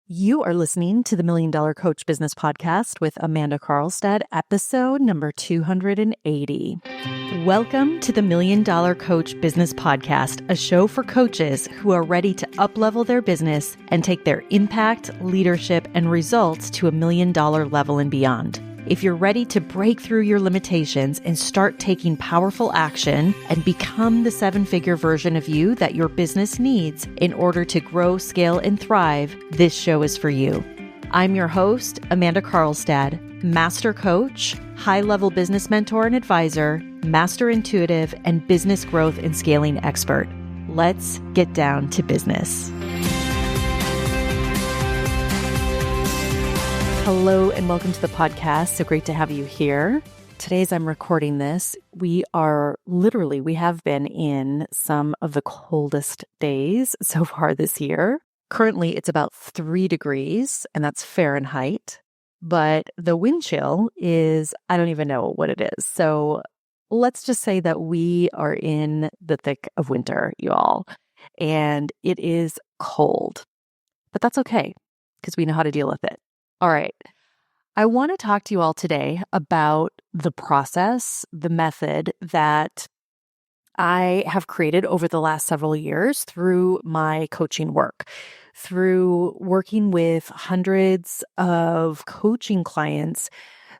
You are listening to the Million Dollar Coach Business Podcast with Amanda Karlstad, episode number 280. Welcome to the Million Dollar Coach Business Podcast, a show for coaches who are ready to up-level their business and take their impact, leadership, and results to $1 million level and beyond. If you're ready to break through your limitations and start taking powerful action and become the seven-figure version of you that your business needs in order to grow, scale, and thrive, this show is for you. I'm your host, Amanda Karlstad, master coach, high-level business mentor and advisor, master intuitive, and business growth and scaling expert. Let's get down to business. Hello and welcome to the podcast. So great to have you here. Today, as I'm recording this, we have been in some of the coldest days so far this year. Currently, it's about 3 degrees, and that's Fahrenheit. But the wind chill is, I don't even know what it is. So let's just say that we are in the thick of winter, you all. And it is cold. But that's okay, because we know how to deal with it. All right. I want to talk to you all today about the process, the method that I have created over the last several years through my coaching work, through working with hundreds of coaching clients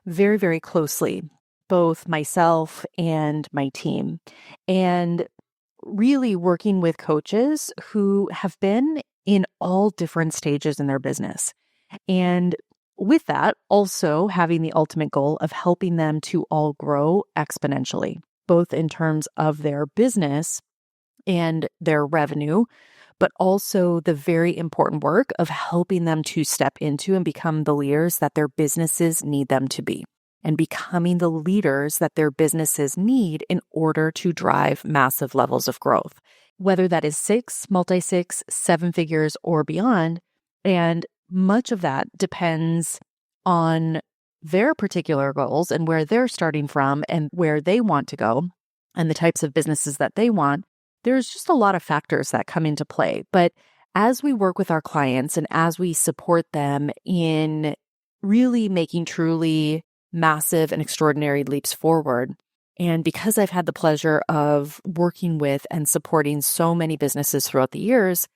very, very closely, both myself and my team, and really working with coaches who have been in all different stages in their business. And with that, also having the ultimate goal of helping them to all grow exponentially, both in terms of their business and their revenue, but also the very important work of helping them to step into and become the leaders that their businesses need them to be, and becoming the leaders that their businesses need in order to drive massive levels of growth, whether that is 6, multi-6, 7 figures or beyond. And much of that depends on their particular goals and where they're starting from and where they want to go and the types of businesses that they want. There's just a lot of factors that come into play. But as we work with our clients and as we support them in really making truly massive and extraordinary leaps forward, and because I've had the pleasure of working with and supporting so many businesses throughout the years,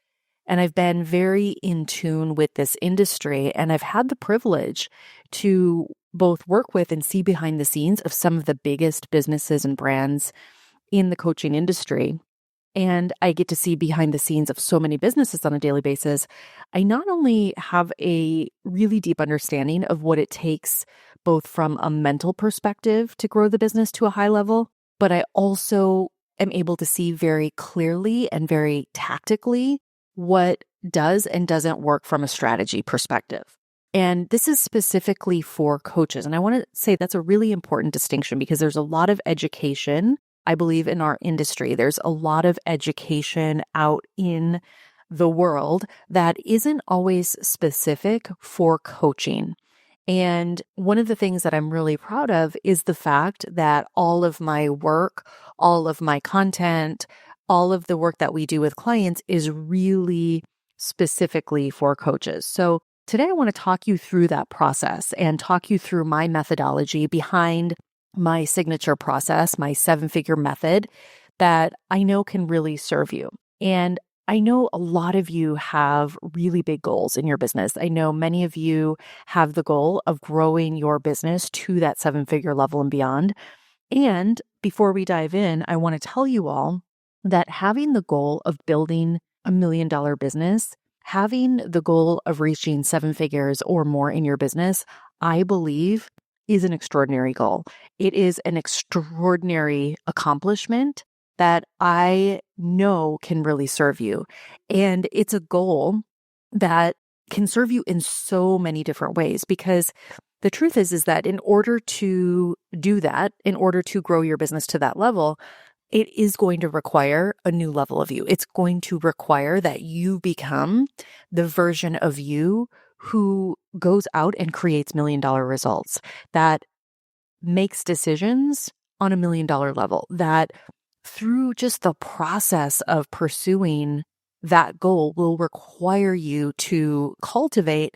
and I've been very in tune with this industry, and I've had the privilege to both work with and see behind the scenes of some of the biggest businesses and brands in the coaching industry. And I get to see behind the scenes of so many businesses on a daily basis. I not only have a really deep understanding of what it takes, both from a mental perspective to grow the business to a high level, but I also am able to see very clearly and very tactically what does and doesn't work from a strategy perspective. And this is specifically for coaches. And I want to say that's a really important distinction because there's a lot of education, I believe, in our industry. There's a lot of education out in the world that isn't always specific for coaching. And one of the things that I'm really proud of is the fact that all of my work, all of my content, all of the work that we do with clients is really specifically for coaches. So today I want to talk you through that process and talk you through my methodology behind my signature process, my 7-figure method that I know can really serve you. And I know a lot of you have really big goals in your business. I know many of you have the goal of growing your business to that 7-figure level and beyond. And before we dive in, I want to tell you all that having the goal of building $1 million business, having the goal of reaching 7 figures or more in your business, I believe is an extraordinary goal. It is an extraordinary accomplishment that I know can really serve you. And it's a goal that can serve you in so many different ways, because the truth is that in order to do that, in order to grow your business to that level, it is going to require a new level of you. It's going to require that you become the version of you who goes out and creates $1 million results, that makes decisions on $1 million level, that through just the process of pursuing that goal will require you to cultivate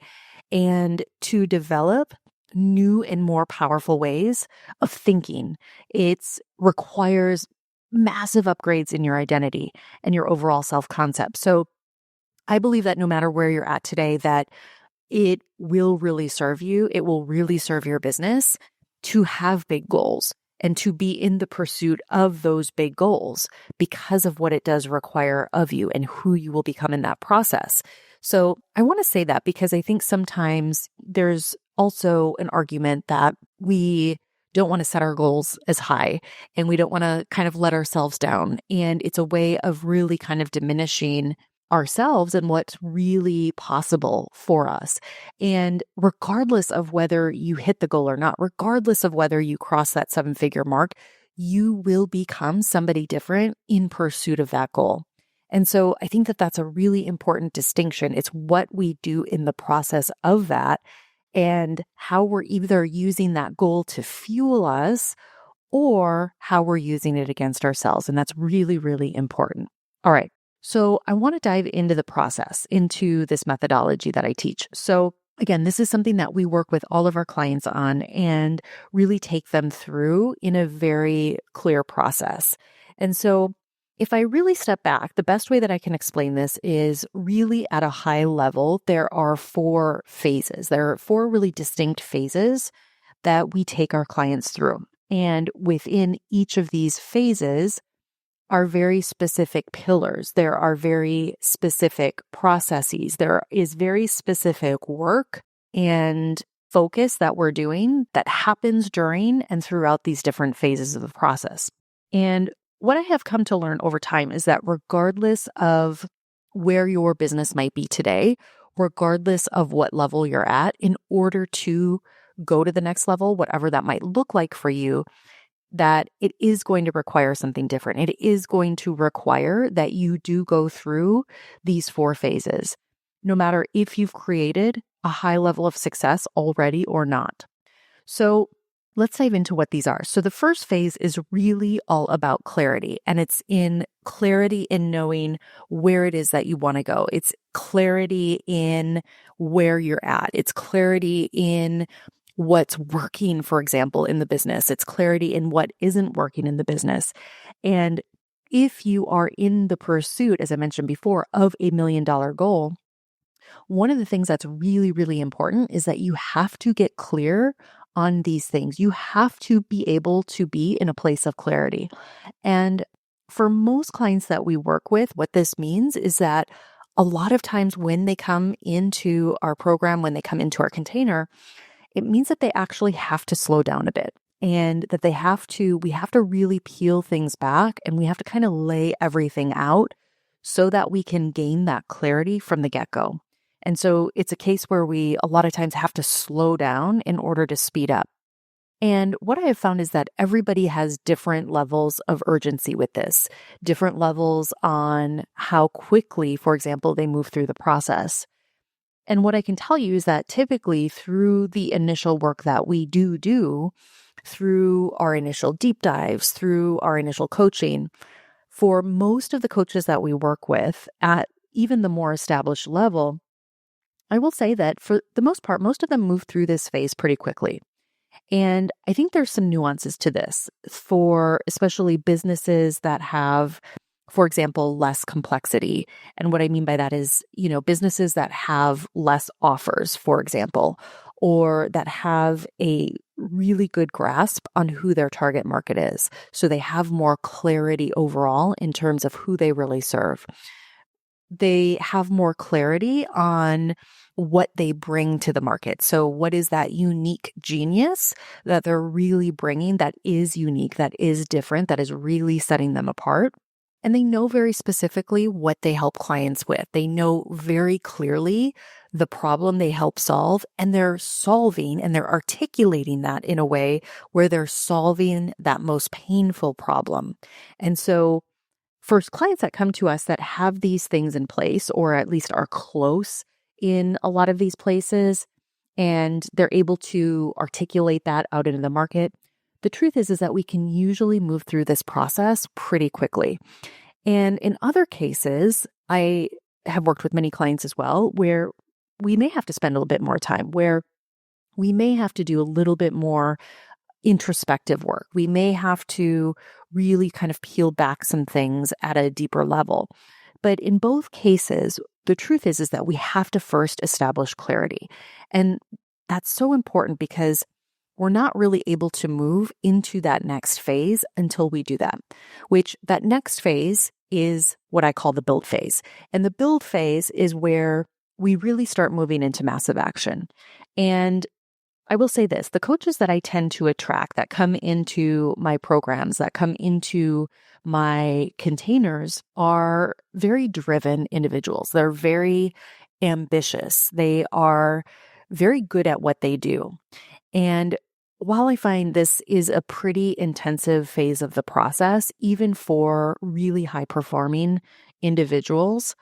and to develop new and more powerful ways of thinking. It requires massive upgrades in your identity and your overall self-concept. So I believe that no matter where you're at today, that it will really serve you. It will really serve your business to have big goals and to be in the pursuit of those big goals because of what it does require of you and who you will become in that process. So I want to say that because I think sometimes there's also an argument that we don't want to set our goals as high and we don't want to kind of let ourselves down. And it's a way of really kind of diminishing ourselves and what's really possible for us. And regardless of whether you hit the goal or not, regardless of whether you cross that 7-figure mark, you will become somebody different in pursuit of that goal. And so I think that that's a really important distinction. It's what we do in the process of that and how we're either using that goal to fuel us or how we're using it against ourselves. And that's really, really important. All right. So I want to dive into the process, into this methodology that I teach. So again, this is something that we work with all of our clients on and really take them through in a very clear process. And so if I really step back, the best way that I can explain this is really at a high level, there are 4 phases. There are 4 really distinct phases that we take our clients through. And within each of these phases, are very specific pillars. There are very specific processes. There is very specific work and focus that we're doing that happens during and throughout these different phases of the process. And what I have come to learn over time is that regardless of where your business might be today, regardless of what level you're at, in order to go to the next level, whatever that might look like for you, that it is going to require something different. It is going to require that you do go through these 4 phases, no matter if you've created a high level of success already or not. So let's dive into what these are. So the first phase is really all about clarity, and it's in clarity in knowing where it is that you want to go. It's clarity in where you're at. It's clarity in what's working, for example, in the business. It's clarity in what isn't working in the business. And if you are in the pursuit, as I mentioned before, of $1 million goal, one of the things that's really, really important is that you have to get clear on these things. You have to be able to be in a place of clarity. And for most clients that we work with, what this means is that a lot of times when they come into our program, when they come into our container, it means that they actually have to slow down a bit and that we have to really peel things back and we have to kind of lay everything out so that we can gain that clarity from the get-go. And so it's a case where we a lot of times have to slow down in order to speed up. And what I have found is that everybody has different levels of urgency with this, different levels on how quickly, for example, they move through the process. And what I can tell you is that typically through the initial work that we do, through our initial deep dives, through our initial coaching, for most of the coaches that we work with at even the more established level, I will say that for the most part, most of them move through this phase pretty quickly. And I think there's some nuances to this for especially businesses that have, for example, less complexity. And what I mean by that is, businesses that have less offers, for example, or that have a really good grasp on who their target market is. So they have more clarity overall in terms of who they really serve. They have more clarity on what they bring to the market. So what is that unique genius that they're really bringing that is unique, that is different, that is really setting them apart? And they know very specifically what they help clients with. They know very clearly the problem they help solve, and they're solving and they're articulating that in a way where they're solving that most painful problem. And so for clients that come to us that have these things in place, or at least are close in a lot of these places, and they're able to articulate that out into the market, the truth is that we can usually move through this process pretty quickly. And in other cases, I have worked with many clients as well where we may have to spend a little bit more time, where we may have to do a little bit more introspective work. We may have to really kind of peel back some things at a deeper level. But in both cases, the truth is that we have to first establish clarity. And that's so important because we're not really able to move into that next phase until we do that, which that next phase is what I call the build phase. And the build phase is where we really start moving into massive action. And I will say this, the coaches that I tend to attract that come into my programs, that come into my containers are very driven individuals. They're very ambitious. They are very good at what they do. And while I find this is a pretty intensive phase of the process, even for really high performing individuals,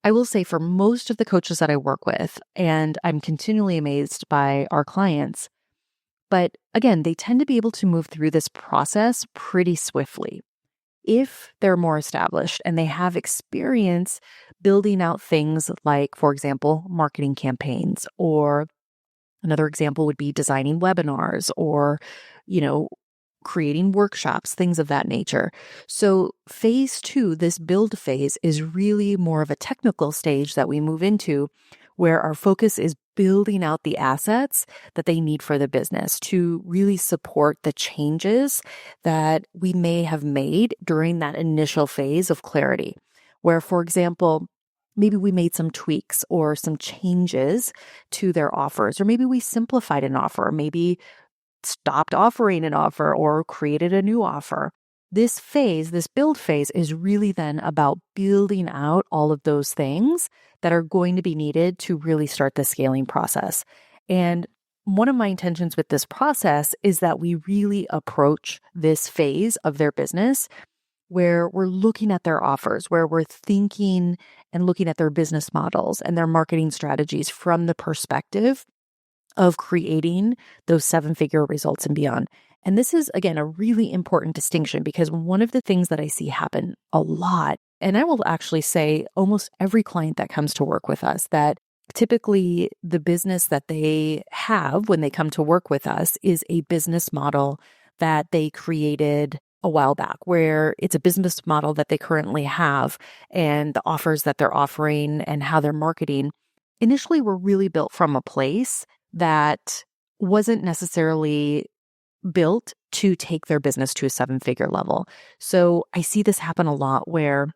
I will say for most of the coaches that I work with, and I'm continually amazed by our clients, but again, they tend to be able to move through this process pretty swiftly. If they're more established and they have experience building out things like, for example, marketing campaigns, or another example would be designing webinars or, creating workshops, things of that nature. So phase 2, this build phase, is really more of a technical stage that we move into where our focus is building out the assets that they need for the business to really support the changes that we may have made during that initial phase of clarity. Where, for example, maybe we made some tweaks or some changes to their offers, or maybe we simplified an offer, maybe stopped offering an offer or created a new offer. This phase, this build phase, is really then about building out all of those things that are going to be needed to really start the scaling process. And one of my intentions with this process is that we really approach this phase of their business where we're looking at their offers, where we're thinking and looking at their business models and their marketing strategies from the perspective of creating those 7-figure results and beyond. And this is, again, a really important distinction because one of the things that I see happen a lot, and I will actually say almost every client that comes to work with us, that typically the business that they have when they come to work with us is a business model that they created a while back, where it's a business model that they currently have, and the offers that they're offering and how they're marketing initially were really built from a place that wasn't necessarily built to take their business to a 7-figure level. So I see this happen a lot where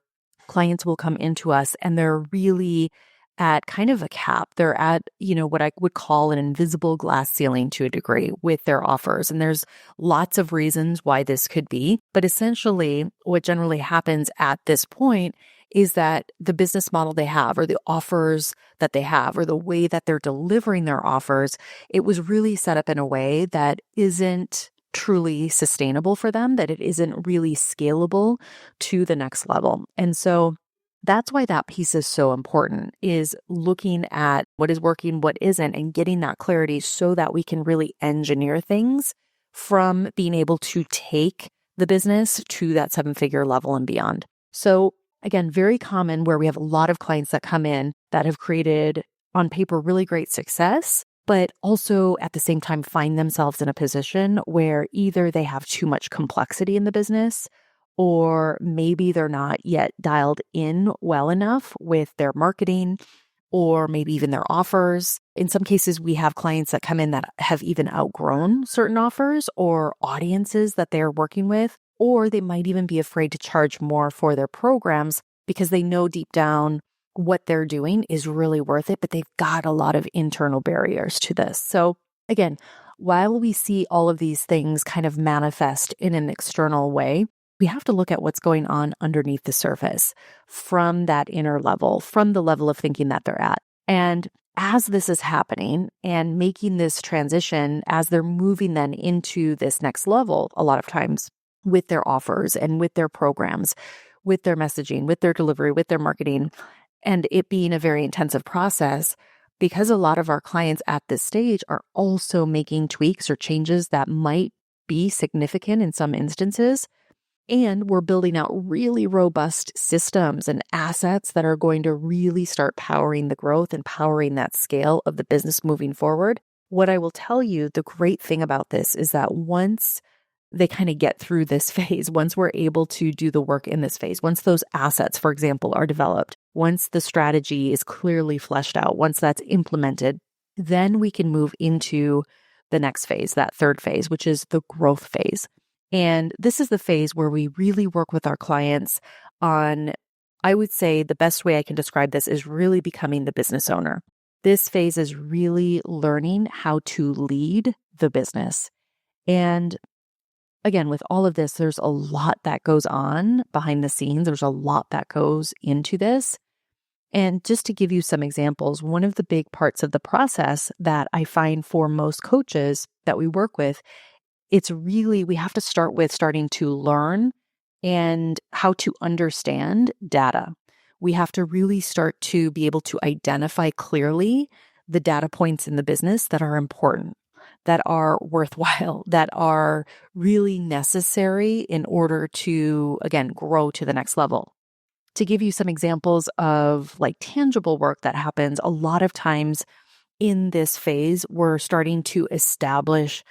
clients will come into us and they're really at kind of a cap. They're at, what I would call an invisible glass ceiling to a degree with their offers. And there's lots of reasons why this could be. But essentially, what generally happens at this point is that the business model they have, or the offers that they have, or the way that they're delivering their offers, it was really set up in a way that isn't truly sustainable for them, that it isn't really scalable to the next level. And so that's why that piece is so important, is looking at what is working, what isn't, and getting that clarity so that we can really engineer things from being able to take the business to that 7-figure level and beyond. So again, very common where we have a lot of clients that come in that have created on paper really great success, but also at the same time find themselves in a position where either they have too much complexity in the business, or maybe they're not yet dialed in well enough with their marketing, or maybe even their offers. In some cases, we have clients that come in that have even outgrown certain offers or audiences that they're working with, or they might even be afraid to charge more for their programs because they know deep down what they're doing is really worth it, but they've got a lot of internal barriers to this. So again, while we see all of these things kind of manifest in an external way, we have to look at what's going on underneath the surface from that inner level, from the level of thinking that they're at. And as this is happening and making this transition, as they're moving then into this next level, a lot of times with their offers and with their programs, with their messaging, with their delivery, with their marketing, and it being a very intensive process, because a lot of our clients at this stage are also making tweaks or changes that might be significant in some instances. And we're building out really robust systems and assets that are going to really start powering the growth and powering that scale of the business moving forward. What I will tell you, the great thing about this is that once they kind of get through this phase, once we're able to do the work in this phase, once those assets, for example, are developed, once the strategy is clearly fleshed out, once that's implemented, then we can move into the next phase, that third phase, which is the growth phase. And this is the phase where we really work with our clients on, I would say the best way I can describe this is really becoming the business owner. This phase is really learning how to lead the business. And again, with all of this, there's a lot that goes on behind the scenes. There's a lot that goes into this. And just to give you some examples, one of the big parts of the process that I find for most coaches that we work with, we have to start with starting to learn and how to understand data. We have to really start to be able to identify clearly the data points in the business that are important, that are worthwhile, that are really necessary in order to, again, grow to the next level. To give you some examples of like tangible work that happens, a lot of times in this phase, we're starting to establish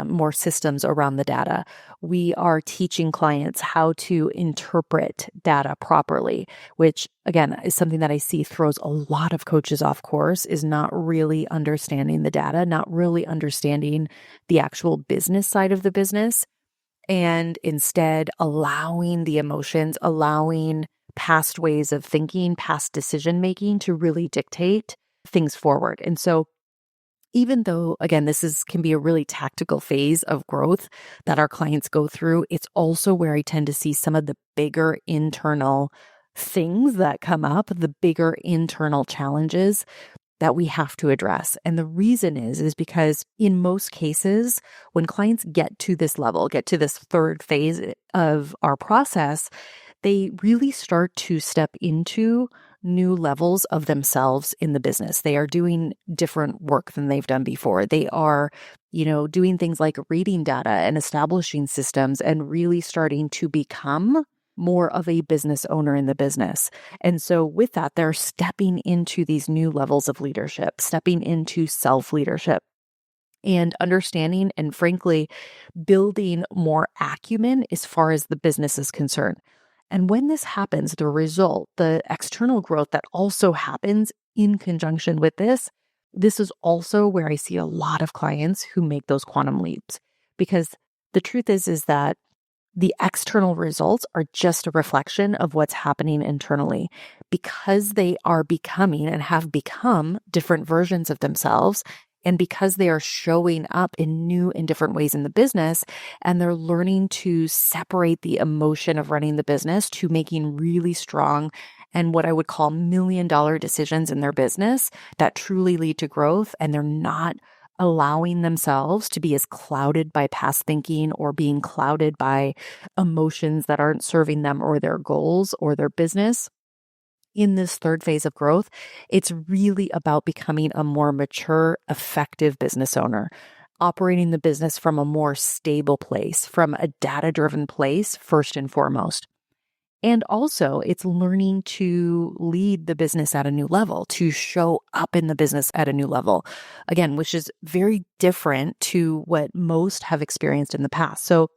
more systems around the data. We are teaching clients how to interpret data properly, which again is something that I see throws a lot of coaches off course, is not really understanding the data, not really understanding the actual business side of the business, and instead allowing the emotions, allowing past ways of thinking, past decision making to really dictate things forward. And so even though, again, can be a really tactical phase of growth that our clients go through, it's also where I tend to see some of the bigger internal things that come up, the bigger internal challenges that we have to address. And the reason is because in most cases, when clients get to this level, get to this third phase of our process, they really start to step into new levels of themselves in the business. They are doing different work than they've done before. They are, doing things like reading data and establishing systems and really starting to become more of a business owner in the business. And so with that, they're stepping into these new levels of leadership, stepping into self-leadership and understanding and frankly, building more acumen as far as the business is concerned. And when this happens, the result, the external growth that also happens in conjunction with this is also where I see a lot of clients who make those quantum leaps. Because the truth is that the external results are just a reflection of what's happening internally. Because they are becoming and have become different versions of themselves, and because they are showing up in new and different ways in the business, and they're learning to separate the emotion of running the business to making really strong and what I would call $1,000,000 decisions in their business that truly lead to growth, and they're not allowing themselves to be as clouded by past thinking or being clouded by emotions that aren't serving them or their goals or their business. In this third phase of growth, it's really about becoming a more mature, effective business owner, operating the business from a more stable place, from a data-driven place, first and foremost. And also, it's learning to lead the business at a new level, to show up in the business at a new level, again, which is very different to what most have experienced in the past. So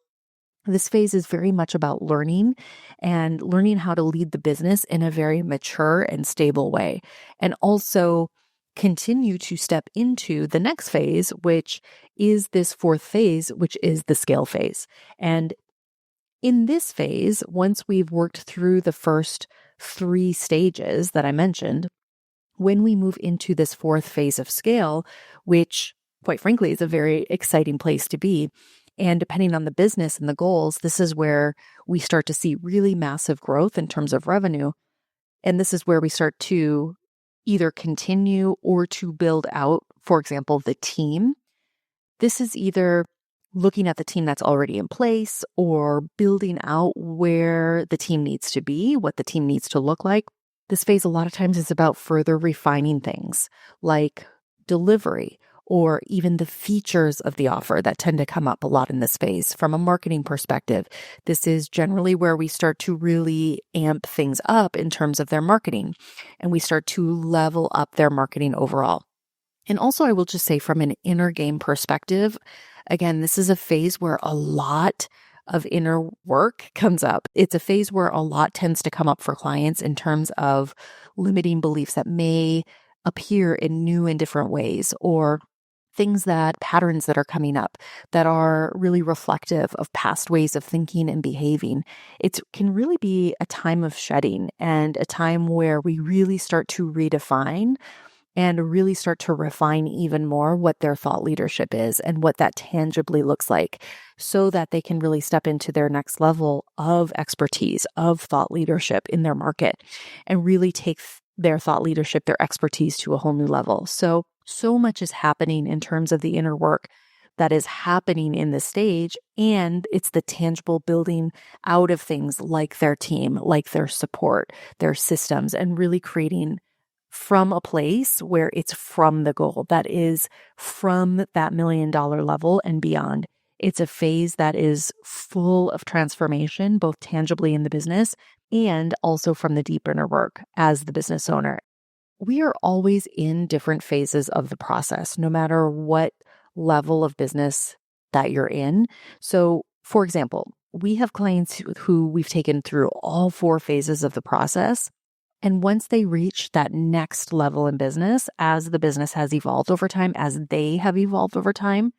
this phase is very much about learning and learning how to lead the business in a very mature and stable way. And also continue to step into the next phase, which is this fourth phase, which is the scale phase. And in this phase, once we've worked through the first 3 stages that I mentioned, when we move into this fourth phase of scale, which quite frankly is a very exciting place to be, and depending on the business and the goals, this is where we start to see really massive growth in terms of revenue. And this is where we start to either continue or to build out, for example, the team. This is either looking at the team that's already in place or building out where the team needs to be, what the team needs to look like. This phase a lot of times is about further refining things like delivery or even the features of the offer that tend to come up a lot in this phase. From a marketing perspective, this is generally where we start to really amp things up in terms of their marketing, and we start to level up their marketing overall. And also, I will just say from an inner game perspective, again, this is a phase where a lot of inner work comes up. It's a phase where a lot tends to come up for clients in terms of limiting beliefs that may appear in new and different ways, or patterns that are coming up that are really reflective of past ways of thinking and behaving. It can really be a time of shedding and a time where we really start to redefine and really start to refine even more what their thought leadership is and what that tangibly looks like, so that they can really step into their next level of expertise, of thought leadership in their market, and really take their thought leadership, their expertise to a whole new level. So much is happening in terms of the inner work that is happening in this stage, and it's the tangible building out of things like their team, like their support, their systems, and really creating from a place where it's from the goal, that is from that $1 million level and beyond. It's a phase that is full of transformation, both tangibly in the business and also from the deep inner work as the business owner. We are always in different phases of the process, no matter what level of business that you're in. So, for example, we have clients who we've taken through all 4 phases of the process. And once they reach that next level in business, as the business has evolved over time, as they have evolved over time,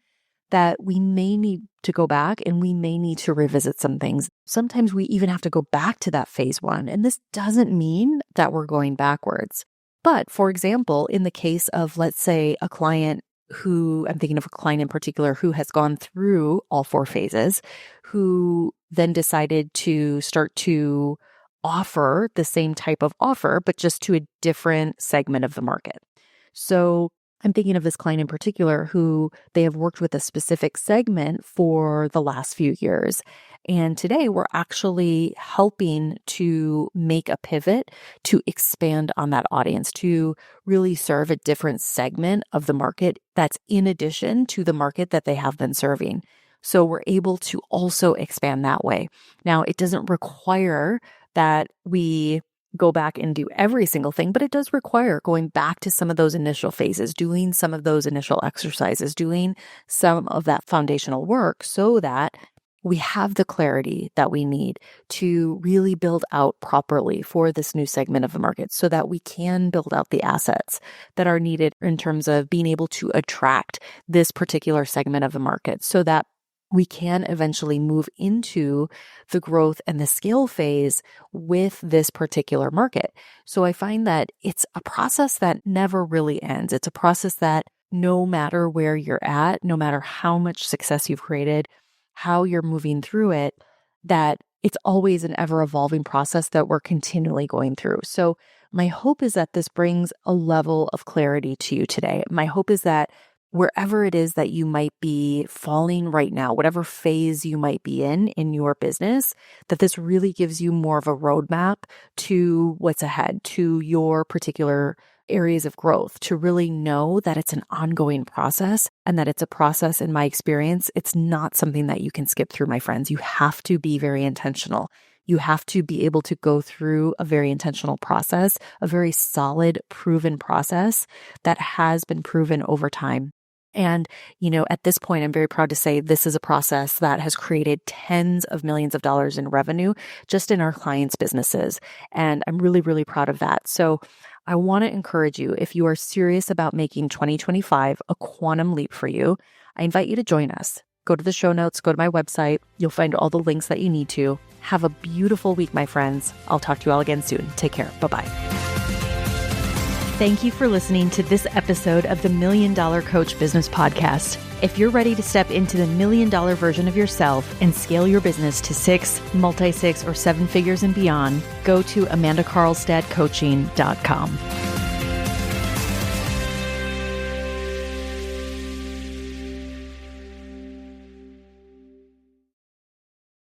that we may need to go back and we may need to revisit some things. Sometimes we even have to go back to that phase 1. And this doesn't mean that we're going backwards. But for example, in the case of, let's say, a client who, I'm thinking of a client in particular who has gone through all 4 phases, who then decided to start to offer the same type of offer, but just to a different segment of the market. So I'm thinking of this client in particular who they have worked with a specific segment for the last few years. And today we're actually helping to make a pivot to expand on that audience, to really serve a different segment of the market that's in addition to the market that they have been serving. So we're able to also expand that way. Now, it doesn't require that we go back and do every single thing, but it does require going back to some of those initial phases, doing some of those initial exercises, doing some of that foundational work so that we have the clarity that we need to really build out properly for this new segment of the market, so that we can build out the assets that are needed in terms of being able to attract this particular segment of the market, so that we can eventually move into the growth and the scale phase with this particular market. So I find that it's a process that never really ends. It's a process that no matter where you're at, no matter how much success you've created, how you're moving through it, that it's always an ever-evolving process that we're continually going through. So my hope is that this brings a level of clarity to you today. My hope is that wherever it is that you might be falling right now, whatever phase you might be in your business, that this really gives you more of a roadmap to what's ahead, to your particular areas of growth, to really know that it's an ongoing process and that it's a process, in my experience, it's not something that you can skip through, my friends. You have to be very intentional. You have to be able to go through a very intentional process, a very solid, proven process that has been proven over time. And, at this point, I'm very proud to say this is a process that has created tens of millions of dollars in revenue just in our clients' businesses. And I'm really, really proud of that. So I want to encourage you, if you are serious about making 2025 a quantum leap for you, I invite you to join us. Go to the show notes, go to my website. You'll find all the links that you need to. Have a beautiful week, my friends. I'll talk to you all again soon. Take care. Bye-bye. Thank you for listening to this episode of the $1 Million Coach Business Podcast. If you're ready to step into the $1 million version of yourself and scale your business to 6, multi-6, or 7 figures and beyond, go to amandakarlstadcoaching.com.